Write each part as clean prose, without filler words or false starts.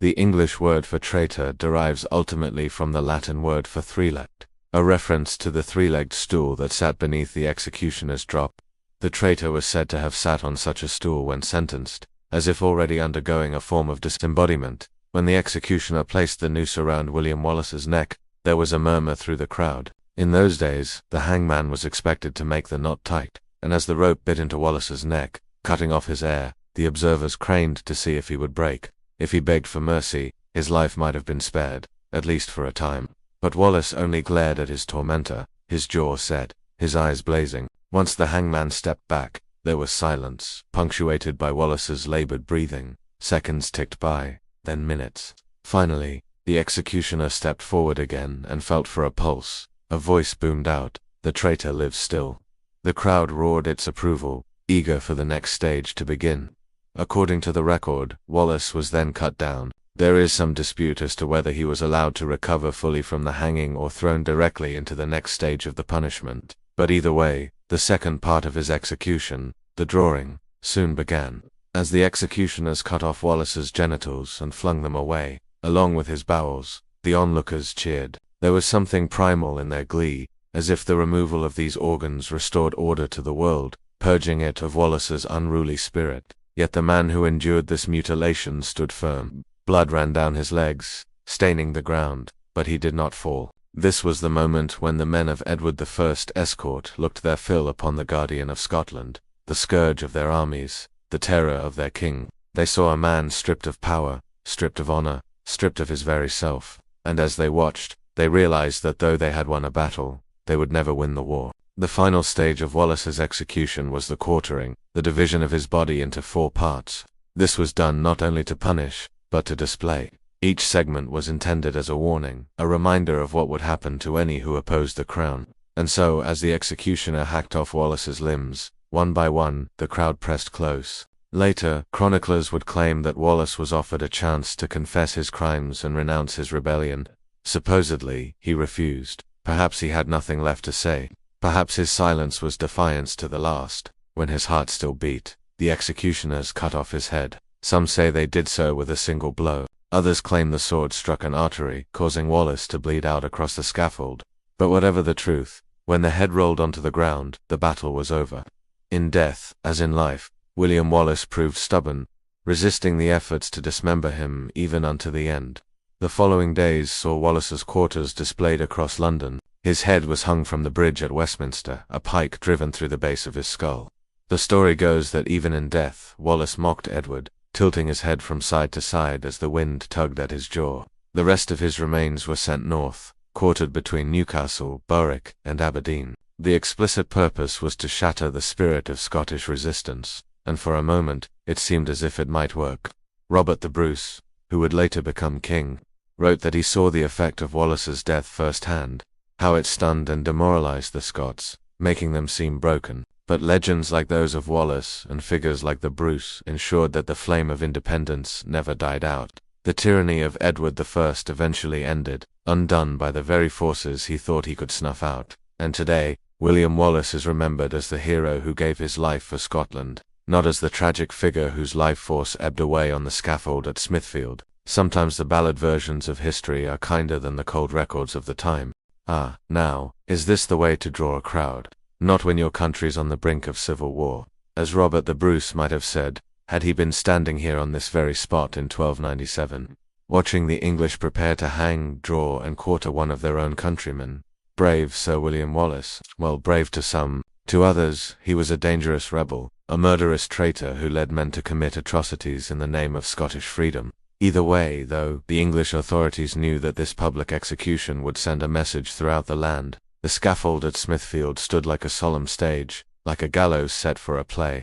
The English word for traitor derives ultimately from the Latin word for three-legged, a reference to the three-legged stool that sat beneath the executioner's drop. The traitor was said to have sat on such a stool when sentenced, as if already undergoing a form of disembowelment. When the executioner placed the noose around William Wallace's neck, there was a murmur through the crowd. In those days, the hangman was expected to make the knot tight, and as the rope bit into Wallace's neck, cutting off his air, the observers craned to see if he would break. If he begged for mercy, his life might have been spared, at least for a time. But Wallace only glared at his tormentor, his jaw set, his eyes blazing. Once the hangman stepped back, there was silence, punctuated by Wallace's labored breathing. Seconds ticked by, then minutes. Finally, the executioner stepped forward again and felt for a pulse. A voice boomed out, "The traitor lives still." The crowd roared its approval, eager for the next stage to begin. According to the record, Wallace was then cut down. There is some dispute as to whether he was allowed to recover fully from the hanging or thrown directly into the next stage of the punishment. But either way, the second part of his execution, the drawing, soon began. As the executioners cut off Wallace's genitals and flung them away, along with his bowels, the onlookers cheered. There was something primal in their glee, as if the removal of these organs restored order to the world, purging it of Wallace's unruly spirit. Yet the man who endured this mutilation stood firm. Blood ran down his legs, staining the ground, but he did not fall. This was the moment when the men of Edward I's escort looked their fill upon the guardian of Scotland, the scourge of their armies, the terror of their king. They saw a man stripped of power, stripped of honor, stripped of his very self, and as they watched, they realized that though they had won a battle, they would never win the war. The final stage of Wallace's execution was the quartering, the division of his body into 4 parts. This was done not only to punish, but to display. Each segment was intended as a warning, a reminder of what would happen to any who opposed the crown. And so, as the executioner hacked off Wallace's limbs, one by one, the crowd pressed close. Later, chroniclers would claim that Wallace was offered a chance to confess his crimes and renounce his rebellion. Supposedly, he refused. Perhaps he had nothing left to say. Perhaps his silence was defiance to the last. When his heart still beat, the executioners cut off his head. Some say they did so with a single blow. Others claim the sword struck an artery, causing Wallace to bleed out across the scaffold. But whatever the truth, when the head rolled onto the ground, the battle was over. In death, as in life, William Wallace proved stubborn, resisting the efforts to dismember him even unto the end. The following days saw Wallace's quarters displayed across London. His head was hung from the bridge at Westminster, a pike driven through the base of his skull. The story goes that even in death, Wallace mocked Edward, tilting his head from side to side as the wind tugged at his jaw. The rest of his remains were sent north, quartered between Newcastle, Berwick, and Aberdeen. The explicit purpose was to shatter the spirit of Scottish resistance, and for a moment, it seemed as if it might work. Robert the Bruce, who would later become king, wrote that he saw the effect of Wallace's death firsthand, how it stunned and demoralized the Scots, making them seem broken. But legends like those of Wallace and figures like the Bruce ensured that the flame of independence never died out. The tyranny of Edward I eventually ended, undone by the very forces he thought he could snuff out. And today, William Wallace is remembered as the hero who gave his life for Scotland, not as the tragic figure whose life force ebbed away on the scaffold at Smithfield. Sometimes the ballad versions of history are kinder than the cold records of the time. Ah, now, is this the way to draw a crowd? Not when your country's on the brink of civil war. As Robert the Bruce might have said, had he been standing here on this very spot in 1297, watching the English prepare to hang, draw, and quarter one of their own countrymen. Brave Sir William Wallace. Well, brave to some. To others, he was a dangerous rebel, a murderous traitor who led men to commit atrocities in the name of Scottish freedom. Either way, though, the English authorities knew that this public execution would send a message throughout the land. The scaffold at Smithfield stood like a solemn stage, like a gallows set for a play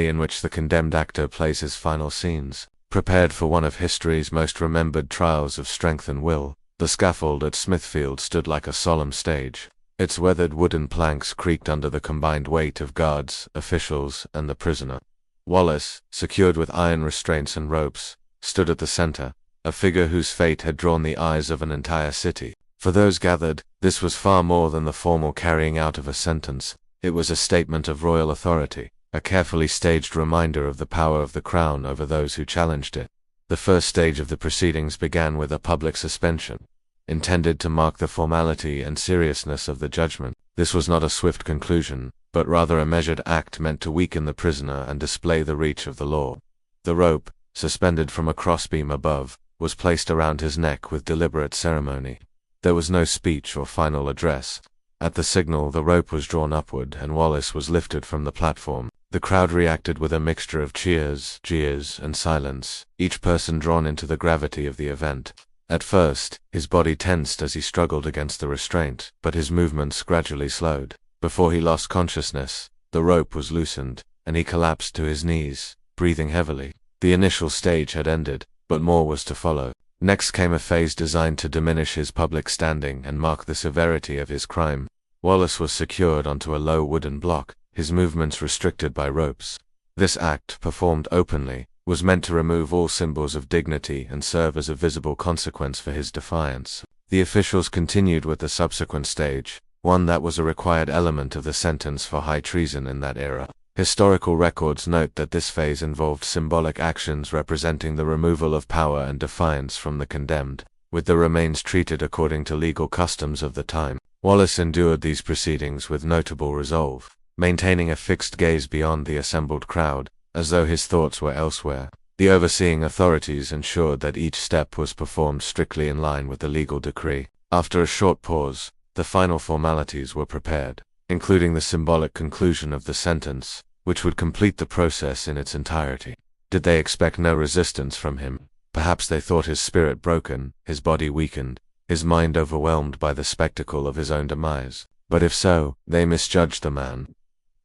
in which the condemned actor plays his final scenes. Prepared for one of history's most remembered trials of strength and will, the scaffold at Smithfield stood like a solemn stage. Its weathered wooden planks creaked under the combined weight of guards, officials, and the prisoner. Wallace, secured with iron restraints and ropes, stood at the center, a figure whose fate had drawn the eyes of an entire city. For those gathered, this was far more than the formal carrying out of a sentence. It was a statement of royal authority, a carefully staged reminder of the power of the crown over those who challenged it. The first stage of the proceedings began with a public suspension, intended to mark the formality and seriousness of the judgment. This was not a swift conclusion, but rather a measured act meant to weaken the prisoner and display the reach of the law. The rope, suspended from a crossbeam above, was placed around his neck with deliberate ceremony. There was no speech or final address. At the signal, the rope was drawn upward and Wallace was lifted from the platform. The crowd reacted with a mixture of cheers, jeers, and silence, each person drawn into the gravity of the event. At first, his body tensed as he struggled against the restraint, but his movements gradually slowed. Before he lost consciousness, the rope was loosened, and he collapsed to his knees, breathing heavily. The initial stage had ended, but more was to follow. Next came a phase designed to diminish his public standing and mark the severity of his crime. Wallace was secured onto a low wooden block, his movements restricted by ropes. This act, performed openly, was meant to remove all symbols of dignity and serve as a visible consequence for his defiance. The officials continued with the subsequent stage, one that was a required element of the sentence for high treason in that era. Historical records note that this phase involved symbolic actions representing the removal of power and defiance from the condemned, with the remains treated according to legal customs of the time. Wallace endured these proceedings with notable resolve, maintaining a fixed gaze beyond the assembled crowd, as though his thoughts were elsewhere. The overseeing authorities ensured that each step was performed strictly in line with the legal decree. After a short pause, the final formalities were prepared, including the symbolic conclusion of the sentence, which would complete the process in its entirety. Did they expect no resistance from him? Perhaps they thought his spirit broken, his body weakened, his mind overwhelmed by the spectacle of his own demise. But if so, they misjudged the man.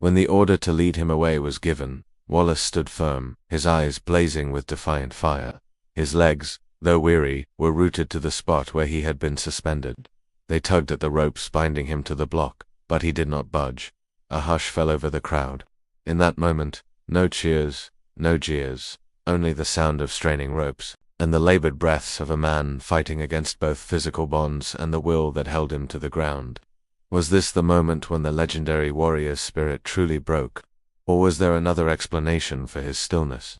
When the order to lead him away was given, Wallace stood firm, his eyes blazing with defiant fire. His legs, though weary, were rooted to the spot where he had been suspended. They tugged at the ropes binding him to the block, but he did not budge. A hush fell over the crowd. In that moment, no cheers, no jeers, only the sound of straining ropes, and the labored breaths of a man fighting against both physical bonds and the will that held him to the ground. Was this the moment when the legendary warrior's spirit truly broke, or was there another explanation for his stillness?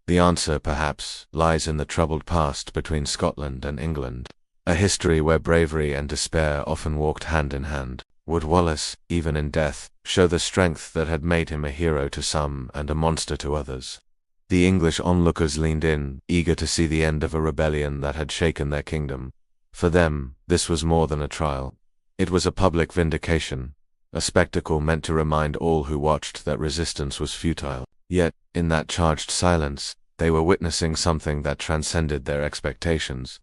The answer, perhaps, lies in the troubled past between Scotland and England, a history where bravery and despair often walked hand in hand. Would Wallace, even in death, show the strength that had made him a hero to some and a monster to others? The English onlookers leaned in, eager to see the end of a rebellion that had shaken their kingdom. For them, this was more than a trial. It was a public vindication, a spectacle meant to remind all who watched that resistance was futile. Yet, in that charged silence, they were witnessing something that transcended their expectations.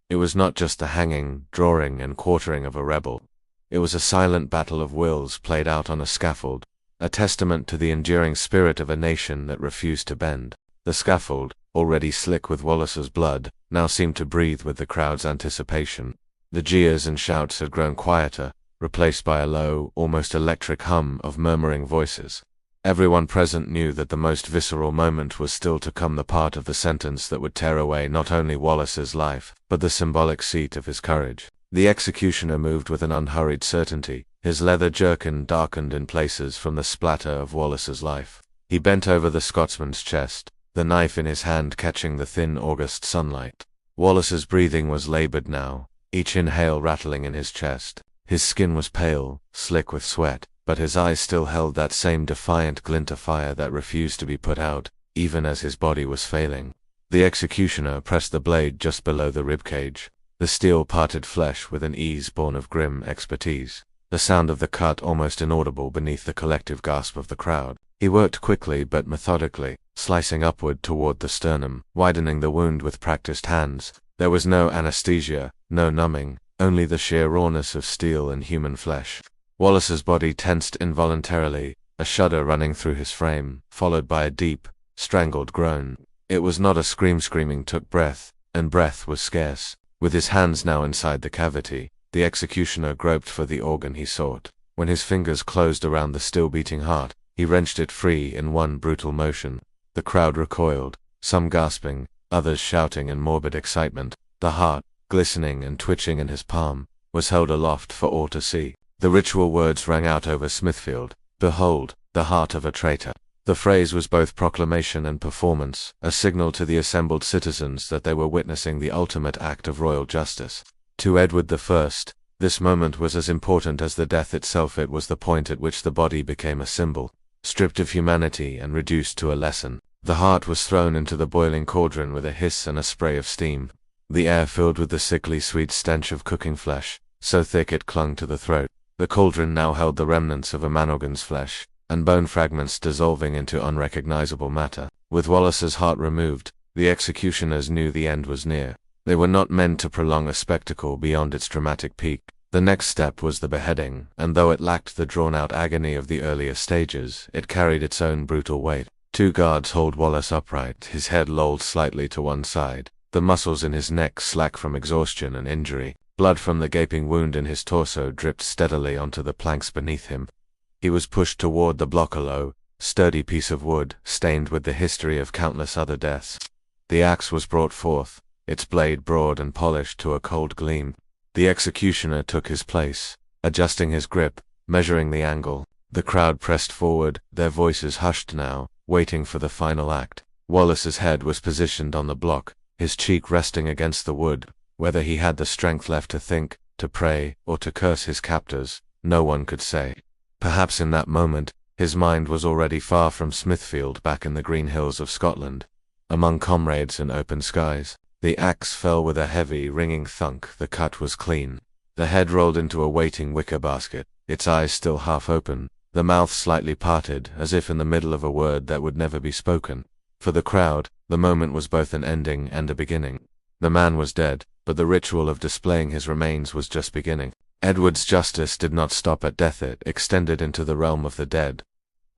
It was not just the hanging, drawing, and quartering of a rebel. It was a silent battle of wills played out on a scaffold, a testament to the enduring spirit of a nation that refused to bend. The scaffold, already slick with Wallace's blood, now seemed to breathe with the crowd's anticipation. The jeers and shouts had grown quieter, replaced by a low, almost electric hum of murmuring voices. Everyone present knew that the most visceral moment was still to come, the part of the sentence that would tear away not only Wallace's life, but the symbolic seat of his courage. The executioner moved with an unhurried certainty, his leather jerkin darkened in places from the splatter of Wallace's life. He bent over the Scotsman's chest, the knife in his hand catching the thin August sunlight. Wallace's breathing was labored now, each inhale rattling in his chest. His skin was pale, slick with sweat, but his eyes still held that same defiant glint of fire that refused to be put out, even as his body was failing. The executioner pressed the blade just below the ribcage. The steel parted flesh with an ease born of grim expertise, the sound of the cut almost inaudible beneath the collective gasp of the crowd. He worked quickly but methodically, slicing upward toward the sternum, widening the wound with practiced hands. There was no anesthesia, no numbing, only the sheer rawness of steel and human flesh. Wallace's body tensed involuntarily, a shudder running through his frame, followed by a deep, strangled groan. It was not a scream. Screaming took breath, and breath was scarce. With his hands now inside the cavity, the executioner groped for the organ he sought. When his fingers closed around the still-beating heart, he wrenched it free in one brutal motion. The crowd recoiled, some gasping, others shouting in morbid excitement. The heart, glistening and twitching in his palm, was held aloft for all to see. The ritual words rang out over Smithfield, "Behold, the heart of a traitor." The phrase was both proclamation and performance, a signal to the assembled citizens that they were witnessing the ultimate act of royal justice. To Edward I, this moment was as important as the death itself. It was the point at which the body became a symbol, stripped of humanity and reduced to a lesson. The heart was thrown into the boiling cauldron with a hiss and a spray of steam. The air filled with the sickly sweet stench of cooking flesh, so thick it clung to the throat. The cauldron now held the remnants of a man-organ's flesh, and bone fragments dissolving into unrecognizable matter. With Wallace's heart removed, the executioners knew the end was near. They were not meant to prolong a spectacle beyond its dramatic peak. The next step was the beheading, and though it lacked the drawn-out agony of the earlier stages, it carried its own brutal weight. 2 guards hold Wallace upright, his head lolled slightly to one side, the muscles in his neck slack from exhaustion and injury. Blood from the gaping wound in his torso dripped steadily onto the planks beneath him. He was pushed toward the block, a low, sturdy piece of wood, stained with the history of countless other deaths. The axe was brought forth, its blade broad and polished to a cold gleam. The executioner took his place, adjusting his grip, measuring the angle. The crowd pressed forward, their voices hushed now, waiting for the final act. Wallace's head was positioned on the block, his cheek resting against the wood. Whether he had the strength left to think, to pray, or to curse his captors, no one could say. Perhaps in that moment, his mind was already far from Smithfield, back in the green hills of Scotland, among comrades and open skies. The axe fell with a heavy, ringing thunk. The cut was clean. The head rolled into a waiting wicker basket, its eyes still half open, the mouth slightly parted, as if in the middle of a word that would never be spoken. For the crowd, the moment was both an ending and a beginning. The man was dead, but the ritual of displaying his remains was just beginning. Edward's justice did not stop at death, it extended into the realm of the dead,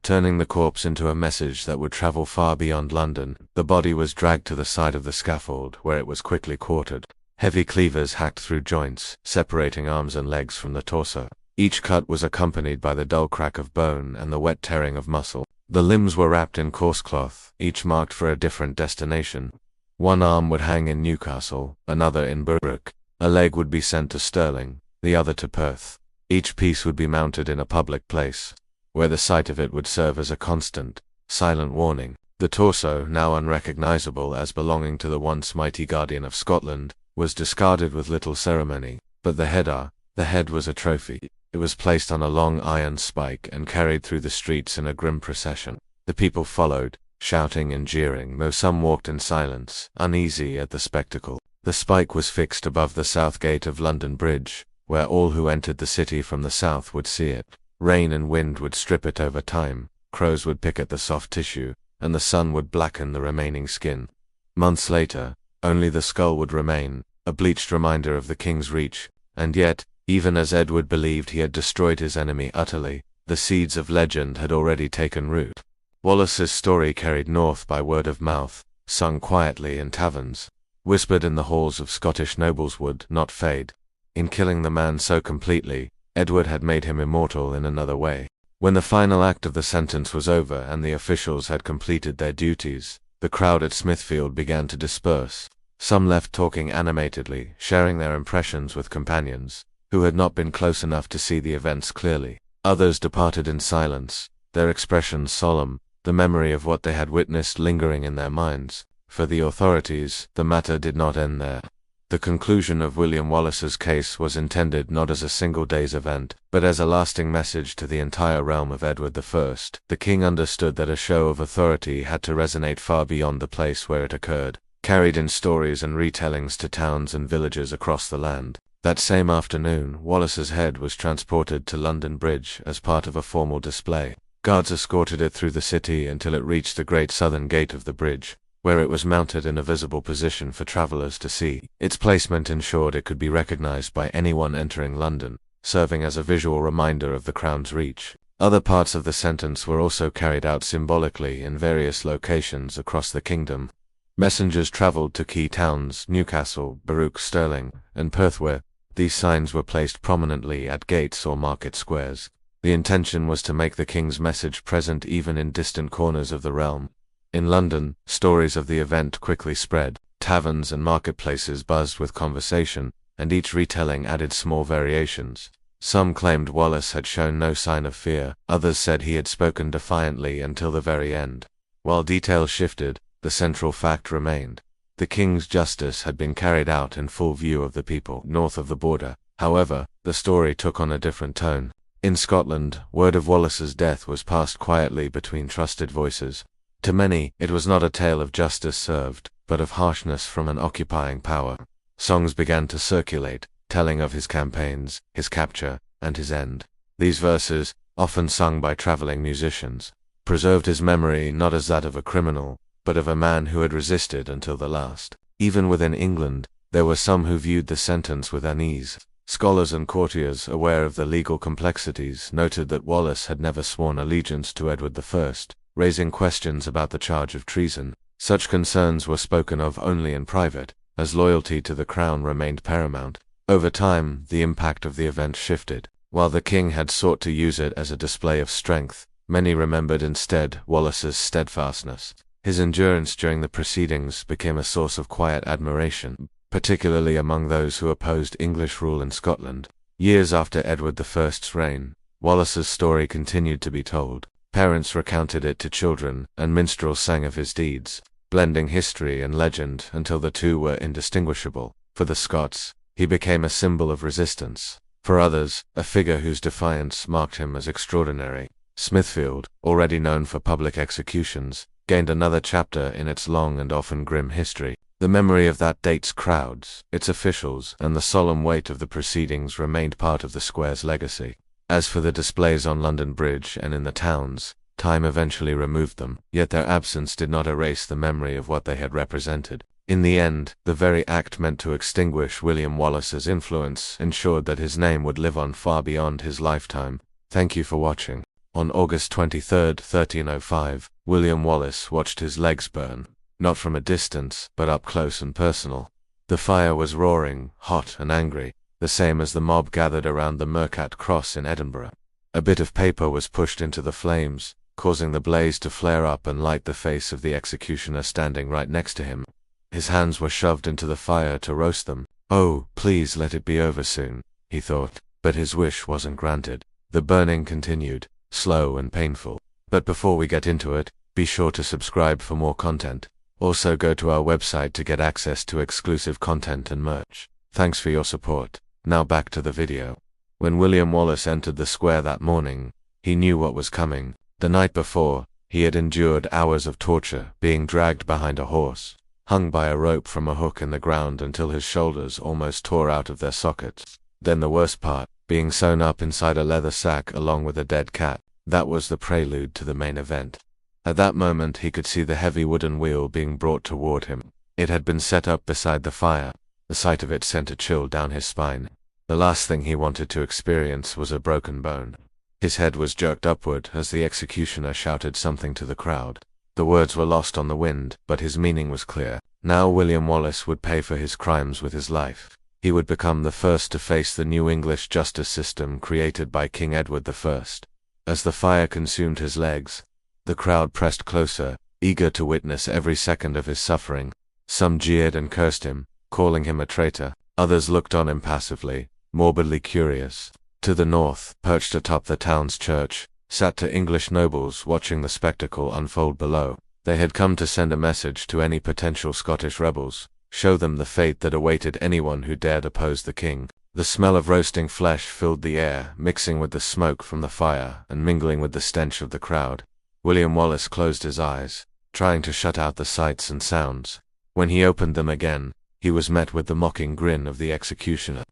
turning the corpse into a message that would travel far beyond London. The body was dragged to the side of the scaffold, where it was quickly quartered. Heavy cleavers hacked through joints, separating arms and legs from the torso. Each cut was accompanied by the dull crack of bone and the wet tearing of muscle. The limbs were wrapped in coarse cloth, each marked for a different destination. One arm would hang in Newcastle, another in Berwick. A leg would be sent to Stirling, the other to Perth. Each piece would be mounted in a public place, where the sight of it would serve as a constant, silent warning. The torso, now unrecognizable as belonging to the once mighty guardian of Scotland, was discarded with little ceremony. But the head was a trophy. It was placed on a long iron spike and carried through the streets in a grim procession. The people followed, shouting and jeering, though some walked in silence, uneasy at the spectacle. The spike was fixed above the south gate of London Bridge, where all who entered the city from the south would see it. Rain and wind would strip it over time, crows would pick at the soft tissue, and the sun would blacken the remaining skin. Months later, only the skull would remain, a bleached reminder of the king's reach. And yet, even as Edward believed he had destroyed his enemy utterly, the seeds of legend had already taken root. Wallace's story carried north by word of mouth, sung quietly in taverns, whispered in the halls of Scottish nobles would not fade. In killing the man so completely, Edward had made him immortal in another way. When the final act of the sentence was over and the officials had completed their duties, the crowd at Smithfield began to disperse. Some left talking animatedly, sharing their impressions with companions who had not been close enough to see the events clearly. Others departed in silence, their expressions solemn, the memory of what they had witnessed lingering in their minds. For the authorities, the matter did not end there. The conclusion of William Wallace's case was intended not as a single day's event, but as a lasting message to the entire realm of Edward I. The king understood that a show of authority had to resonate far beyond the place where it occurred, carried in stories and retellings to towns and villages across the land. That same afternoon, Wallace's head was transported to London Bridge as part of a formal display. Guards escorted it through the city until it reached the great southern gate of the bridge, where it was mounted in a visible position for travelers to see. Its placement ensured it could be recognized by anyone entering London, serving as a visual reminder of the crown's reach. Other parts of the sentence were also carried out symbolically in various locations across the kingdom. Messengers traveled to key towns, Newcastle, Berwick, Stirling, and Perth, where these signs were placed prominently at gates or market squares. The intention was to make the king's message present even in distant corners of the realm. In London, stories of the event quickly spread. Taverns and marketplaces buzzed with conversation, and each retelling added small variations. Some claimed Wallace had shown no sign of fear, others said he had spoken defiantly until the very end. While details shifted, the central fact remained. The king's justice had been carried out in full view of the people north of the border. However, the story took on a different tone. In Scotland, word of Wallace's death was passed quietly between trusted voices. To many, it was not a tale of justice served, but of harshness from an occupying power. Songs began to circulate, telling of his campaigns, his capture, and his end. These verses, often sung by traveling musicians, preserved his memory not as that of a criminal, but of a man who had resisted until the last. Even within England, there were some who viewed the sentence with unease. Scholars and courtiers, aware of the legal complexities, noted that Wallace had never sworn allegiance to Edward I, raising questions about the charge of treason. Such concerns were spoken of only in private, as loyalty to the crown remained paramount. Over time, the impact of the event shifted. While the king had sought to use it as a display of strength, many remembered instead Wallace's steadfastness. His endurance during the proceedings became a source of quiet admiration, particularly among those who opposed English rule in Scotland. Years after Edward I's reign, Wallace's story continued to be told. Parents recounted it to children, and minstrels sang of his deeds, blending history and legend until the two were indistinguishable. For the Scots, he became a symbol of resistance. For others, a figure whose defiance marked him as extraordinary. Smithfield, already known for public executions, gained another chapter in its long and often grim history. The memory of that date's crowds, its officials, and the solemn weight of the proceedings remained part of the square's legacy. As for the displays on London Bridge and in the towns, time eventually removed them, yet their absence did not erase the memory of what they had represented. In the end, the very act meant to extinguish William Wallace's influence ensured that his name would live on far beyond his lifetime. Thank you for watching. On August 23, 1305, William Wallace watched his legs burn, not from a distance, but up close and personal. The fire was roaring, hot and angry, the same as the mob gathered around the Mercat Cross in Edinburgh. A bit of paper was pushed into the flames, causing the blaze to flare up and light the face of the executioner standing right next to him. His hands were shoved into the fire to roast them. Oh, please let it be over soon, he thought, but his wish wasn't granted. The burning continued, slow and painful. But before we get into it, be sure to subscribe for more content. Also go to our website to get access to exclusive content and merch. Thanks for your support. Now back to the video. When William Wallace entered the square that morning, he knew what was coming. The night before, he had endured hours of torture, being dragged behind a horse, hung by a rope from a hook in the ground until his shoulders almost tore out of their sockets. Then the worst part, being sewn up inside a leather sack along with a dead cat. That was the prelude to the main event. At that moment he could see the heavy wooden wheel being brought toward him. It had been set up beside the fire. The sight of it sent a chill down his spine. The last thing he wanted to experience was a broken bone. His head was jerked upward as the executioner shouted something to the crowd. The words were lost on the wind, but his meaning was clear. Now William Wallace would pay for his crimes with his life. He would become the first to face the new English justice system created by King Edward I. As the fire consumed his legs, the crowd pressed closer, eager to witness every second of his suffering. Some jeered and cursed him, calling him a traitor. Others looked on impassively, morbidly curious. To the north, perched atop the town's church, sat two English nobles watching the spectacle unfold below. They had come to send a message to any potential Scottish rebels, show them the fate that awaited anyone who dared oppose the king. The smell of roasting flesh filled the air, mixing with the smoke from the fire and mingling with the stench of the crowd. William Wallace closed his eyes, trying to shut out the sights and sounds. When he opened them again, he was met with the mocking grin of the executioner.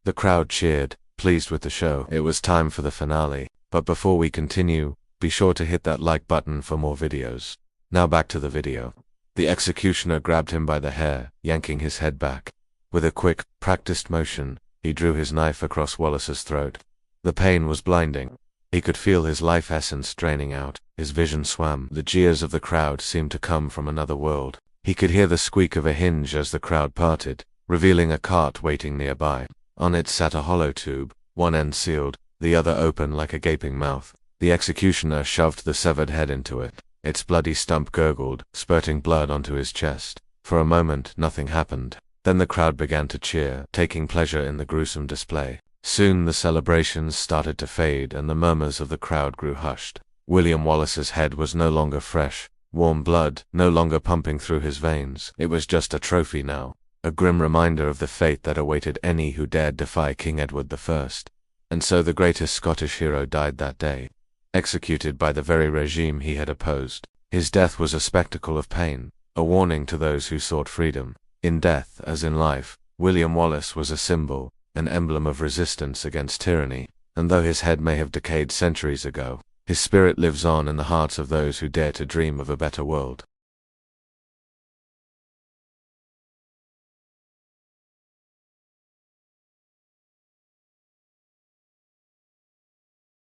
The crowd cheered, pleased with the show. It was time for the finale. But before we continue, be sure to hit that like button for more videos. Now back to the video. The executioner grabbed him by the hair, yanking his head back. With a quick, practiced motion, he drew his knife across Wallace's throat. The pain was blinding. He could feel his life essence draining out. His vision swam. The jeers of the crowd seemed to come from another world. He could hear the squeak of a hinge as the crowd parted, revealing a cart waiting nearby. On it sat a hollow tube, one end sealed, the other open like a gaping mouth. The executioner shoved the severed head into it. Its bloody stump gurgled, spurting blood onto his chest. For a moment, nothing happened. Then the crowd began to cheer, taking pleasure in the gruesome display. Soon the celebrations started to fade and the murmurs of the crowd grew hushed. William Wallace's head was no longer fresh, warm blood no longer pumping through his veins. It was just a trophy now, a grim reminder of the fate that awaited any who dared defy King Edward I. And so the greatest Scottish hero died that day, executed by the very regime he had opposed. His death was a spectacle of pain, a warning to those who sought freedom. In death, as in life, William Wallace was a symbol, an emblem of resistance against tyranny, and though his head may have decayed centuries ago, his spirit lives on in the hearts of those who dare to dream of a better world.